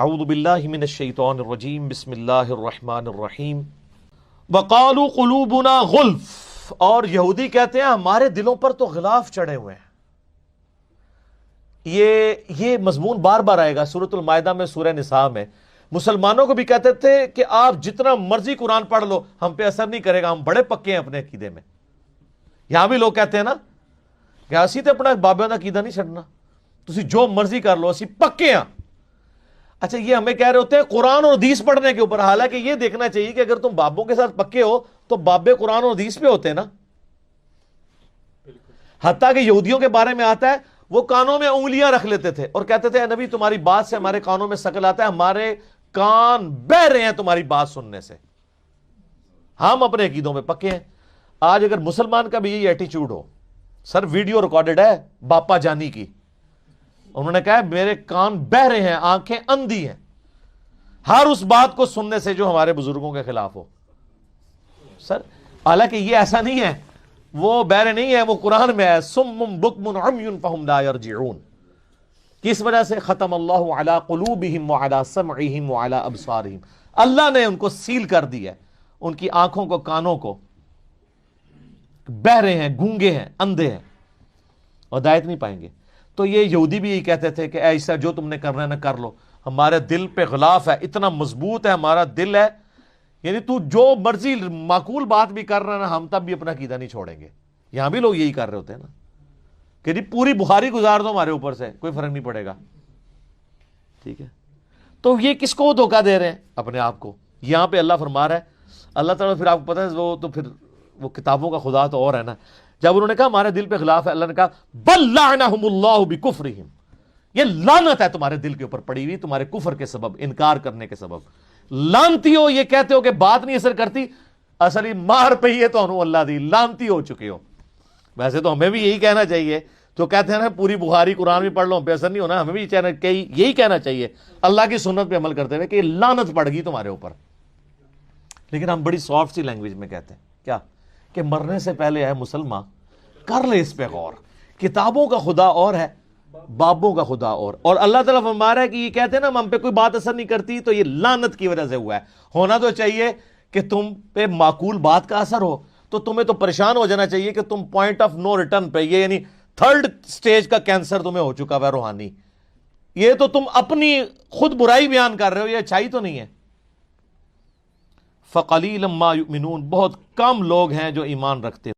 اعوذ باللہ من الشیطان الرجیم بسم اللہ الرحمن الرحیم وقالوا قلوبنا غلف، اور یہودی کہتے ہیں ہمارے دلوں پر تو غلاف چڑھے ہوئے ہیں۔ یہ مضمون بار بار آئے گا سورۃ المائدہ میں، سورہ نساء میں۔ مسلمانوں کو بھی کہتے تھے کہ آپ جتنا مرضی قرآن پڑھ لو ہم پہ اثر نہیں کرے گا، ہم بڑے پکے ہیں اپنے عقیدے میں۔ یہاں بھی لوگ کہتے ہیں نا کہ اسی تے اپنا بابیاں دا عقیدہ نہیں چھڑنا، تسی جو مرضی کر لو اسی پکے ہیں۔ اچھا، یہ ہمیں کہہ رہے ہوتے ہیں قرآن اور حدیث پڑھنے کے اوپر، حالانکہ یہ دیکھنا چاہیے کہ اگر تم بابوں کے ساتھ پکے ہو تو بابے قرآن اور حدیث پہ ہوتے ہیں نا۔ حتیٰ کہ یہودیوں کے بارے میں آتا ہے وہ کانوں میں انگلیاں رکھ لیتے تھے اور کہتے تھے اے نبی تمہاری بات سے ہمارے کانوں میں سکل آتا ہے، ہمارے کان بہ رہے ہیں تمہاری بات سننے سے۔ ہم اپنے عقیدوں میں پکے ہیں۔ آج اگر مسلمان کا بھی یہی ایٹیچیوڈ ہو، سر ویڈیو ریکارڈڈ ہے باپا جانی کی، انہوں نے کہا ہے میرے کان بہ رہے ہیں، آنکھیں اندھی ہیں، ہر اس بات کو سننے سے جو ہمارے بزرگوں کے خلاف ہو۔ سر حالانکہ یہ ایسا نہیں ہے، وہ بہرے نہیں ہے، وہ قرآن میں ہے صم بکم عمی فہم لا یرجعون۔ کس وجہ سے؟ ختم اللہ علی قلوبہم وعلی سمعہم وعلی ابصارہم، اللہ نے ان کو سیل کر دیا ہے، ان کی آنکھوں کو، کانوں کو، بہ رہے ہیں، گونگے ہیں، اندھے ہیں، اور ہدایت نہیں پائیں گے۔ تو یہ یہودی بھی یہی کہتے تھے کہ ایسا جو تم نے کرنا ہے نا کر لو، ہمارے دل پہ غلاف ہے، اتنا مضبوط ہے ہمارا دل ہے، یعنی تو جو مرضی معقول بات بھی کر رہا ہے نا ہم تب بھی اپنا عقیدہ نہیں چھوڑیں گے۔ یہاں بھی لوگ یہی کر رہے ہوتے ہیں نا کہ جی پوری بخاری گزار دو ہمارے اوپر سے، کوئی فرق نہیں پڑے گا، ٹھیک ہے۔ تو یہ کس کو دھوکہ دے رہے ہیں؟ اپنے آپ کو۔ یہاں پہ اللہ فرما رہا ہے، اللہ تعالیٰ پھر آپ کو پتہ ہے وہ تو پھر وہ کتابوں کا خدا تو اور ہے نا۔ جب انہوں نے کہا ہمارے دل پہ غلاف ہے، اللہ نے کہا بل لعنہم اللہ بکفرہم، یہ لعنت ہے تمہارے دل کے اوپر پڑی ہوئی تمہارے کفر کے سبب، انکار کرنے کے سبب۔ لعنتی ہو، یہ کہتے ہو کہ بات نہیں اثر کرتی، اصلی مار پئی ہے تو انہوں اللہ دی، لعنتی ہو چکے ہو۔ ویسے تو ہمیں بھی یہی کہنا چاہیے، جو کہتے ہیں نا پوری بخاری قرآن بھی پڑھ لو ہم پہ اثر نہیں ہونا، ہمیں بھی یہی کہنا چاہیے اللہ کی سنت پہ عمل کرتے ہوئے کہ لعنت پڑ گئی تمہارے اوپر۔ لیکن ہم بڑی سافٹ سی لینگویج میں کہتے ہیں کیا کہ مرنے سے پہلے ہے مسلمان کر لے اس پہ غور، کتابوں کا خدا اور ہے، بابوں کا خدا اور اللہ تعالیٰ فرما رہا ہے کہ یہ کہتے ہیں نا ہم پہ کوئی بات اثر نہیں کرتی، تو یہ لعنت کی وجہ سے ہوا ہے۔ ہونا تو چاہیے کہ تم پہ معقول بات کا اثر ہو، تو تمہیں تو پریشان ہو جانا چاہیے کہ تم پوائنٹ آف نو ریٹرن پہ، یہ یعنی تھرڈ سٹیج کا کینسر تمہیں ہو چکا ہے روحانی، یہ تو تم اپنی خود برائی بیان کر رہے ہو، یہ اچھائی تو نہیں ہے۔ فَقَلِيلًا مَا يُؤْمِنُونَ، بہت کم لوگ ہیں جو ایمان رکھتے ہیں۔